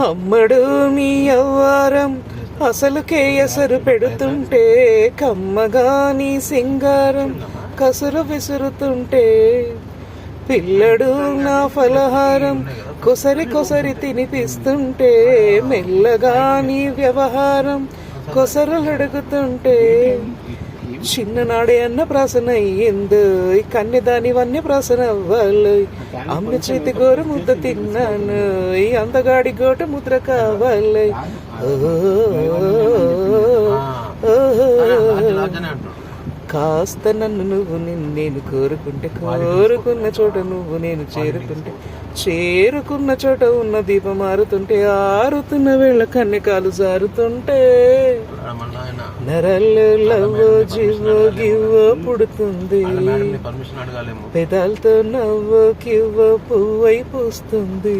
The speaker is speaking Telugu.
అమ్మడు నీ అవ్వారం అసలుకే ఎసరు పెడుతుంటే, కమ్మగా నీ సింగారం కసురు విసురుతుంటే, పిల్లడు నా ఫలహారం కొసరి కొసరి తినిపిస్తుంటే, మెల్లగా నీ వ్యవహారం కొసరలడుగుతుంటే, చిన్ననాడే అన్న ప్రాసన అయ్యింది కన్యదాని వన్య ప్రాసన అవ్వాలి, అమ్మ చేతి గోర ముద్ద తిన్నాను అందగాడి గోట ముద్ర కావాలి. కాస్త నన్ను నువ్వు నేను కోరుకుంటే, కోరుకున్న చోట నువ్వు నేను చేరుకుంటే, చేరుకున్న చోట ఉన్న దీపం మారుతుంటే, ఆరుతున్న వేళ కన్నెకాలు జారుతుంటే, నరల్లో లవ్వో జివ్వో గివ్వో పుడుతుంది, పెదాలతో నవ్వో కివ్వో పువ్వై పూస్తుంది.